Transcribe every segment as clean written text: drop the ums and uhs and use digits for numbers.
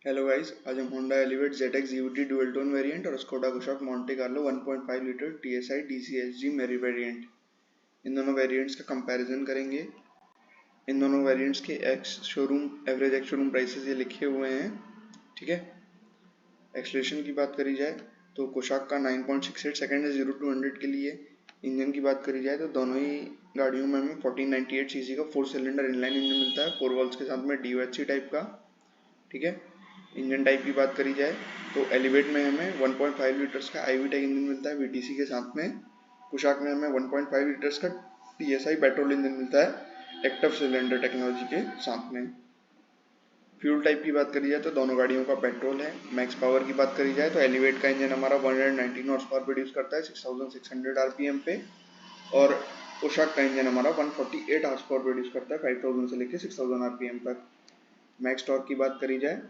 Hello guys, आज हम Honda Elevate ZX GVT dual tone variant और Skoda Kushaq Monte Carlo 1.5 litre TSI DCSG मेरी variant, इन दोनों वेरिएंट्स का कंपैरिजन करेंगे। इन दोनों वेरिएंट्स के एवरेज एक्स शोरूम प्राइसेस ये लिखे हुए हैं, ठीक है। एक्सलेशन की बात करी जाए तो कुशाक का 9.68 सेकेंड है 0 to 100 के लिए। इंजन की बात करी जाए तो दोनों ही गाड़ियों में हमें 1498 सीसी का 4 सिलेंडर इनलाइन इंजन मिलता है, 4 वॉल्व्स के साथ में DOHC टाइप का, ठीक है। इंजन टाइप की बात करी जाए तो एलिवेट में हमें 1.5 लीटर्स का IV टेक इंजन मिलता है VTC के साथ में। कुशाक में हमें 1.5 लीटर्स का TSI पेट्रोल इंजन मिलता है एक्टिव सिलेंडर टेक्नोलॉजी के साथ में। फ्यूल टाइप की बात करी जाए तो दोनों गाड़ियों का पेट्रोल है। मैक्स पावर की बात करी जाए तो एलिवेट का इंजन हमारा 119 हॉर्स पावर प्रोड्यूस करता है 6600 RPM पे, और कुशाक का इंजन हमारा 148 हॉर्स पावर प्रोड्यूस करता है 5000 से लेकर 6000 RPM तक। मैक्स टॉर्क की बात करी जाए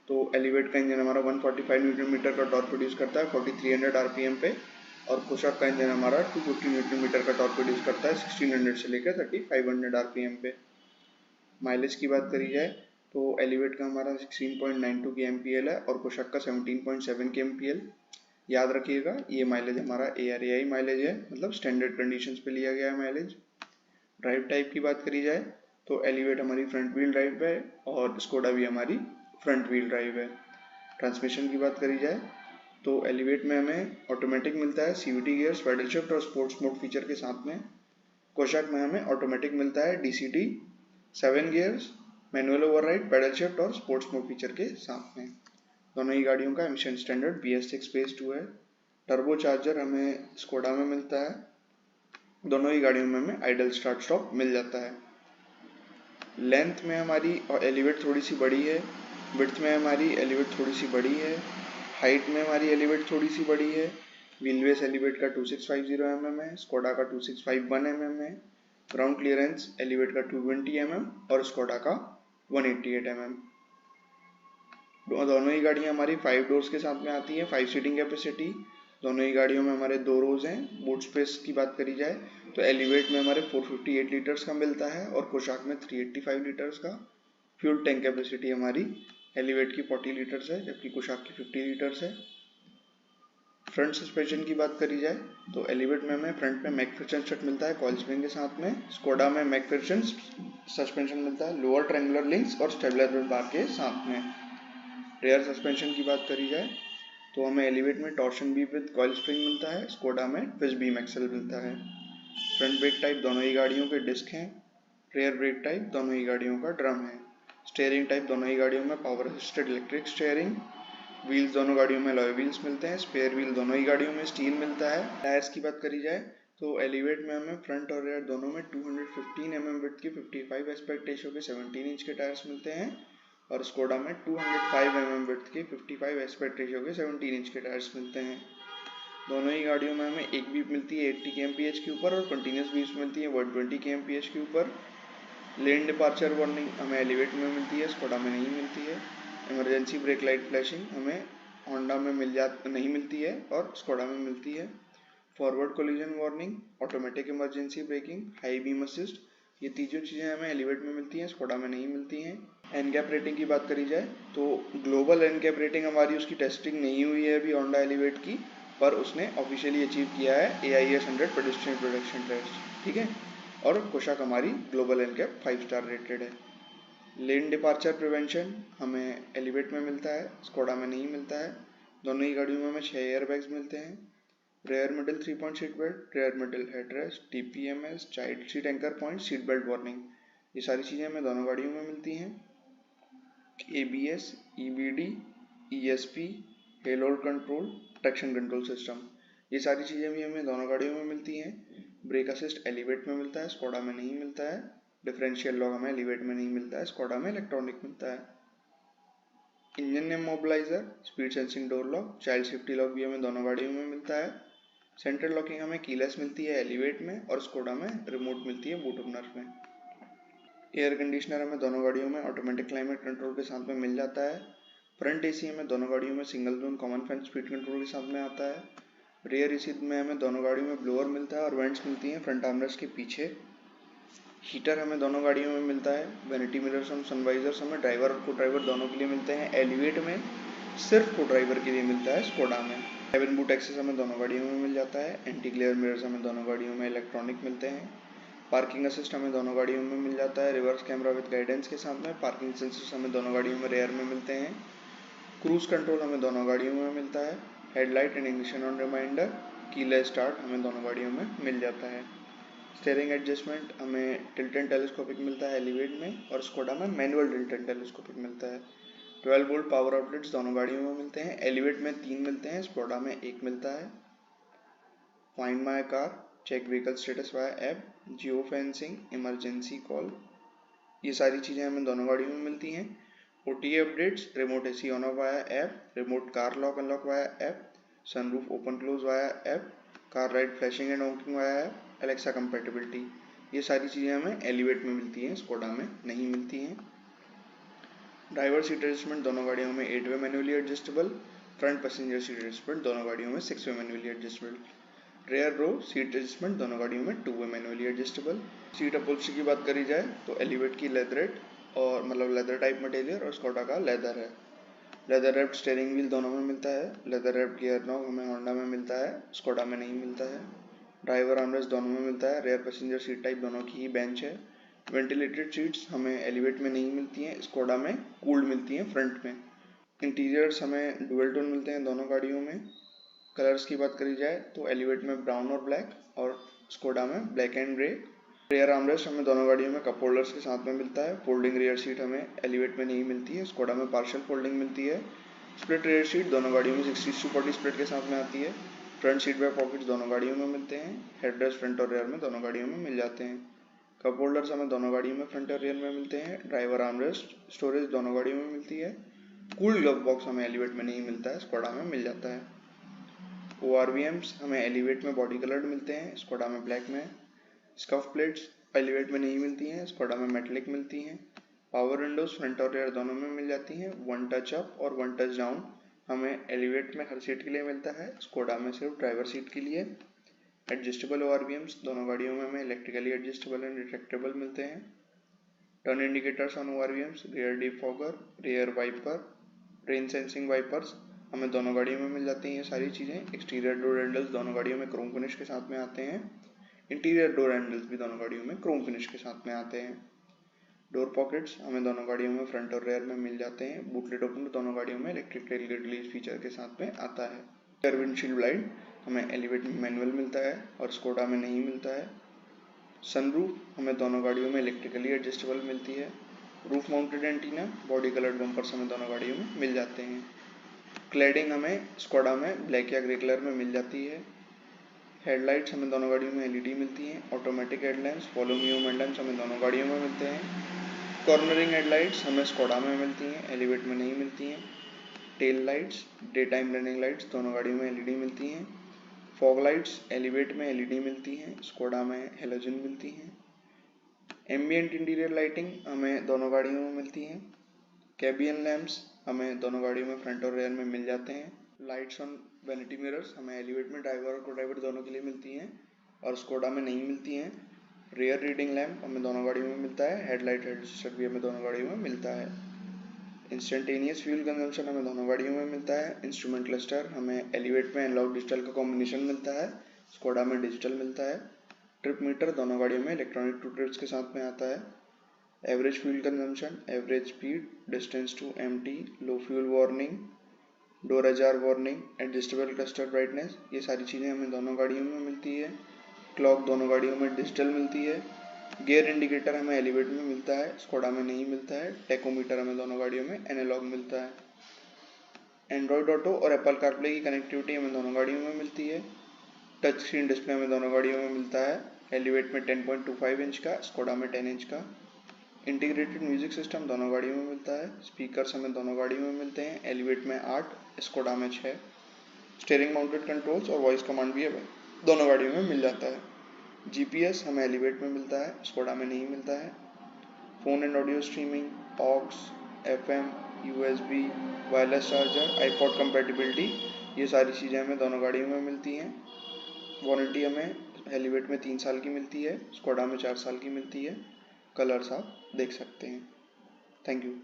तो एलिवेट का इंजन हमारा 145 न्यूटन मीटर का टॉर्क प्रोड्यूस करता है 4300 RPM पे, और कुशाक का इंजन हमारा 250 न्यूटन मीटर का टॉर्क प्रोड्यूस करता है 1600 से लेकर 3500 RPM पे। माइलेज की बात करी जाए तो एलिवेट का हमारा 16.92 kmpl है और कुशाक का 17.7 kmpl। याद रखिएगा, ये माइलेज हमारा ARAI माइलेज है, मतलब स्टैंडर्ड कंडीशंस पे लिया गया है माइलेज। ड्राइव टाइप की बात करी जाए तो एलिवेट हमारी फ्रंट व्हील ड्राइव है और स्कोडा भी हमारी फ्रंट व्हील ड्राइव है। ट्रांसमिशन की बात करी जाए तो एलिवेट में हमें ऑटोमेटिक मिलता है CVT गियर्स, पैडल शिफ्ट और स्पोर्ट्स मोड फीचर के साथ में। कुशाक में हमें ऑटोमेटिक मिलता है DCT, 7 gears, manual override, paddle shift और स्पोर्ट्स मोड फीचर के साथ में। दोनों ही गाड़ियों का एमिशन स्टैंडर्ड BS6 फेज 2 है। टर्बो चार्जर हमें स्कोडा में मिलता है। दोनों ही गाड़ियों में हमें आइडल स्टार्ट स्टॉप मिल जाता है। लेंथ में हमारी एलिवेट थोड़ी सी बड़ी है, विड्थ में हमारी एलिवेट थोड़ी सी बड़ी है, हाइट में हमारी एलिवेट थोड़ी सी बड़ी है। व्हील बेस एलिवेट का 2650 mm है, स्कोडा का 2651 mm है। ग्राउंड क्लियरेंस एलिवेट का 220 mm और स्कोडा का 188 mm। दोनों ही गाड़ियाँ हमारी 5 डोर्स के साथ में आती हैं, 5 सीटिंग कैपेसिटी। दोनों ही गाड़ियों में हमारे 2 रोज हैं। बूट स्पेस की बात करी जाए तो एलिवेट में हमारे 458 लीटर्स का मिलता है और कुशाक में 385 लीटर्स का। फ्यूल टैंक कैपेसिटी हमारी एलिवेट की 40 लीटर्स है जबकि कुशाक की 50 लीटर्स है। फ्रंट सस्पेंशन की बात करी जाए तो एलिवेट में हमें फ्रंट में मैकफिशन स्ट्रट मिलता है कॉइल स्प्रिंग के साथ में। स्कोडा में मैकफिशन सस्पेंशन मिलता है लोअर ट्रायंगुलर लिंक्स और स्टेबलाइजर बार के साथ में। रेयर सस्पेंशन की बात करी जाए तो हमें एलिवेट में torsion beam with coil spring मिलता है, स्कोडा में ट्विस्ट बीम एक्सल मिलता है। फ्रंट ब्रेक टाइप दोनों ही गाड़ियों के डिस्क हैं। रेयर ब्रेक टाइप दोनों ही गाड़ियों का ड्रम है। स्टीयरिंग टाइप दोनों ही गाड़ियों में power assisted electric steering. Wheels दोनों गाड़ियों में अलॉय व्हील्स मिलते हैं। स्पेयर व्हील दोनों ही गाड़ियों में स्टील मिलता है। टायर्स की बात करी जाए तो एलिवेट में हमें फ्रंट और रेयर दोनों में 215 mm विड्थ के 55 एस्पेक्ट रेशियो के 17 इंच के टायर्स मिलते हैं, और स्कोडा में 205 mm विड्थ के 55 एस्पेक्ट रेशियो के 17 इंच के टायर्स मिलते हैं। दोनों ही गाड़ियों में हमें एक बीप मिलती है 80 kmph के ऊपर और कंटिन्यूस बीप्स मिलती है 120 kmph के ऊपर। लेन डिपार्चर वार्निंग हमें एलिवेट में मिलती है, स्कोडा में नहीं मिलती है। इमरजेंसी ब्रेक लाइट फ्लैशिंग हमें होंडा में नहीं मिलती है और स्कोडा में मिलती है। Forward collision warning, automatic emergency breaking, high beam assist, ये तीनों चीज़ें हमें एलिवेट में मिलती हैं, स्कोडा में नहीं मिलती हैं। एनकैप रेटिंग की बात करी जाए तो ग्लोबल एनकैप रेटिंग हमारी उसकी टेस्टिंग नहीं हुई है अभी होंडा एलिवेट की, पर उसने ऑफिशियली अचीव किया है AIS 100 पेडेस्ट्रियन प्रोडक्शन टेस्ट, ठीक है। और कुशाक हमारी ग्लोबल एनकैप 5 स्टार रेटेड है। लेन डिपार्चर प्रिवेंशन हमें एलिवेट में मिलता है, स्कोडा में नहीं मिलता है। दोनों ही गाड़ियों में हमें 6 एयरबैग्स मिलते हैं। Rear middle 3 point seat belt, rear middle headrest, TPMS, child seat anchor point, seat belt warning, ये सारी चीज़ें हमें दोनों गाड़ियों में मिलती हैं। ABS, EBD, ESP, hallowed control, traction control system, ये सारी चीज़ें भी हमें दोनों गाड़ियों में मिलती हैं। ब्रेक असिस्ट एलिवेट में मिलता है, स्कोडा में नहीं मिलता है। डिफरेंशियल लॉक हमें एलिवेट में नहीं मिलता है, स्कोडा में इलेक्ट्रॉनिक मिलता है। Engine name mobiliser, speed sensing door lock, child safety lock भी हमें दोनों गाड़ियों में मिलता है। सेंट्रल लॉकिंग हमें कीलेस मिलती है एलिवेट में और स्कोडा में रिमोट मिलती है बूट ओपनर में। एयर कंडीशनर हमें दोनों गाड़ियों में ऑटोमेटिक क्लाइमेट कंट्रोल के साथ में मिल जाता है। फ्रंट AC हमें दोनों गाड़ियों में single zone common fan speed control के साथ में आता है। रेयर AC में हमें दोनों गाड़ियों में ब्लोअर मिलता है और वेंट्स मिलती हैं फ्रंट आर्मरेस्ट के पीछे। हीटर हमें दोनों गाड़ियों में मिलता है। वैनिटी मिरर्स और सनवाइजर्स हमें ड्राइवर और को ड्राइवर दोनों के लिए मिलते हैं। एलिवेट में सिर्फ को ड्राइवर के लिए मिलता है स्कोडा में। हेवन बूट एक्सेस हमें दोनों गाड़ियों में मिल जाता है। एंटी ग्लेयर मिरर्स हमें दोनों गाड़ियों में इलेक्ट्रॉनिक मिलते हैं। पार्किंग असिस्ट हमें दोनों गाड़ियों में मिल जाता है रिवर्स कैमरा विद गाइडेंस के साथ में। पार्किंग सेंसर्स हमें दोनों गाड़ियों में रेयर में मिलते हैं। क्रूज कंट्रोल हमें दोनों गाड़ियों में मिलता है। Headlight and ignition on reminder, keyless start हमें दोनों गाड़ियों में मिल जाता है। स्टीयरिंग एडजस्टमेंट हमें टिल्ट एंड टेलीस्कोपिक मिलता है एलिवेट में, और स्कोडा में मैनुअल टिल्ट एंड टेलीस्कोपिक मिलता है। 12 वोल्ट पावर आउटलेट्स दोनों गाड़ियों में मिलते हैं। एलिवेट में 3 मिलते हैं, स्कोडा में 1 मिलता है। Find my car, check vehicle status via app, geofencing, emergency call, ये सारी चीज़ें हमें दोनों गाड़ियों में मिलती हैं। OTA updates, remote AC on off via app, remote car lock unlock via app, sunroof open close via app, car light flashing and ऑनिंग via app, Alexa compatibility, ये सारी चीज़ें हमें एलिवेट में मिलती हैं, स्कोडा में नहीं मिलती हैं। ड्राइवर सीट एडजस्टमेंट दोनों गाड़ियों में 8 way manually adjustable. Front passenger seat adjustment दोनों गाड़ियों में 6 way manually adjustable. Rear row seat adjustment दोनों गाड़ियों में 2 way manually adjustable. Seat upholstery की बात करी जाए तो एलिवेट की लेदरेट और मतलब लेदर टाइप मटेरियल, और स्कोडा का लेदर है। लेदर रैप्ड स्टीयरिंग व्हील दोनों में मिलता है। लेदर रैप्ड गियर नॉब हमें होंडा में मिलता है, स्कोडा में नहीं मिलता है। ड्राइवर आर्मरेस्ट दोनों में मिलता है। रेयर पैसेंजर सीट टाइप दोनों की ही बेंच है। वेंटिलेटेड सीट्स हमें एलिवेट में नहीं मिलती हैं, स्कोडा में कूल्ड मिलती हैं फ्रंट में। इंटीरियर्स हमें डुअल टोन मिलते हैं दोनों गाड़ियों में। कलर्स की बात करी जाए तो एलिवेट में ब्राउन और ब्लैक, और स्कोडा में black and grey. Rear armrest हमें दोनों गाड़ियों में कप होल्डर्स के साथ में मिलता है। फोल्डिंग रेयर सीट हमें एलिवेट में नहीं मिलती है, स्कोडा में पार्शियल फोल्डिंग मिलती है। स्प्लिट रेयर सीट दोनों गाड़ियों में 60/40 स्प्लिट के साथ में आती है। फ्रंट सीट बैक पॉकेट्स दोनों गाड़ियों में मिलते हैं। हेडरेस्ट फ्रंट और रेयर में दोनों गाड़ियों में मिल जाते हैं। कप होल्डर्स हमें दोनों गाड़ियों में फ्रंट और रेयर में मिलते हैं। ड्राइवर आर्मरेस्ट स्टोरेज दोनों गाड़ियों में मिलती है। कूल ग्लव बॉक्स हमें एलिवेट में नहीं मिलता है, स्कोडा में मिल जाता है। ORVMs हमें एलिवेट में बॉडी कलर्ड मिलते हैं, स्कोडा में ब्लैक में। स्कफ प्लेट्स एलिवेट में नहीं मिलती हैं, स्कोडा में मेटेलिक मिलती हैं। पावर विंडोज फ्रंट और रेयर दोनों में मिल जाती हैं। 1 टच अप और 1 टच डाउन हमें एलिवेट में हर सीट के लिए मिलता है, स्कोडा में सिर्फ ड्राइवर सीट के लिए। एडजस्टेबल ORVMs दोनों गाड़ियों में हमें इलेक्ट्रिकली एडजस्टेबल एंड रिट्रैक्टेबल मिलते हैं। Turn indicators on ORVMs, rear defogger, rear wiper, rain sensing wipers हमें दोनों गाड़ियों में मिल जाती हैं ये सारी चीज़ें। एक्सटीरियर डोर हैंडल्स दोनों गाड़ियों में क्रोम फिनिश के साथ में आते हैं। इंटीरियर डोर हैंडल्स भी दोनों गाड़ियों में क्रोम फिनिश के साथ में आते हैं। डोर पॉकेट्स हमें दोनों गाड़ियों में फ्रंट और रेयर में मिल जाते हैं। बूटलेट ओपनर दोनों गाड़ियों में इलेक्ट्रिक टेलगेट रिलीज फीचर के साथ में आता है। रियर विंडशील्ड लाइट हमें एलिवेट में मैनुअल मिलता है और स्कोडा में नहीं मिलता है। सनरूफ हमें दोनों गाड़ियों में इलेक्ट्रिकली एडजस्टेबल मिलती है। Roof mounted antenna, body coloured bumpers हमें दोनों गाड़ियों में मिल जाते हैं। क्लैडिंग हमें स्कोडा में ब्लैक या ग्रे कलर में मिल जाती है। हेडलाइट्स हमें दोनों गाड़ियों में LED मिलती हैं। Automatic headlamps, follow me headlamps हमें दोनों गाड़ियों में मिलते हैं। कॉर्नरिंग हेडलाइट्स हमें स्कोडा में मिलती हैं, एलिवेट में नहीं मिलती हैं। Tail lights, day time running lights दोनों गाड़ियों में LED मिलती हैं। फॉग लाइट्स एलिवेट में LED मिलती हैं, स्कोडा में हेलोजन मिलती हैं। एम्बिएंट इंटीरियर लाइटिंग हमें दोनों गाड़ियों में मिलती हैं। कैबियन लैम्प्स हमें दोनों गाड़ियों में फ्रंट और रेयर में मिल जाते हैं। लाइट्स ऑन वैनिटी मिरर्स हमें एलिवेट में ड्राइवर और को ड्राइवर दोनों के लिए मिलती हैं और स्कोडा में नहीं मिलती हैं। रेयर रीडिंग लैम्प हमें दोनों गाड़ियों में मिलता है। हेडलाइट रजिस्टर भी हमें दोनों गाड़ियों में मिलता है। इंस्टेंटेनियस फ्यूल कंजम्पशन हमें दोनों गाड़ियों में मिलता है। इंस्ट्रूमेंट क्लस्टर हमें एलिवेट में एनालॉग डिजिटल का कॉम्बिनेशन मिलता है, स्कोडा में डिजिटल मिलता है। ट्रिप मीटर दोनों गाड़ियों में इलेक्ट्रॉनिक टू ट्रिप्स के साथ में आता है। Average fuel consumption, average speed, distance to empty, low fuel warning, door ajar warning, adjustable cluster brightness, ये सारी चीज़ें हमें दोनों गाड़ियों में मिलती है। क्लॉक दोनों गाड़ियों में डिजिटल मिलती है। गियर इंडिकेटर हमें एलिवेट में मिलता है, स्कोडा में नहीं मिलता है। टेकोमीटर हमें दोनों गाड़ियों में एनालॉग मिलता है। एंड्रॉयड ऑटो और एप्पल कारप्ले की कनेक्टिविटी हमें दोनों गाड़ियों में मिलती है। टच स्क्रीन डिस्प्ले हमें दोनों गाड़ियों में मिलता है। एलिवेट में 10.25 इंच का, स्कोडा में 10 इंच का। इंटीग्रेटेड म्यूजिक सिस्टम दोनों गाड़ियों में मिलता है। स्पीकर्स हमें दोनों गाड़ियों में मिलते हैं। एलिवेट में 8, स्कोडा में 6। स्टीयरिंग माउंटेड कंट्रोल्स और वॉइस कमांड भी हमें दोनों गाड़ियों में मिल जाता है। GPS हमें एलिवेट में मिलता है, स्कोडा में नहीं मिलता है। Phone and audio streaming, aux, FM, USB, wireless charger, iPod compatibility, ये सारी चीज़ें हमें दोनों गाड़ियों में मिलती हैं। वारंटी हमें एलिवेट में 3 साल की मिलती है, स्कोडा में 4 साल की मिलती है। कलर्स आप देख सकते हैं। Thank you.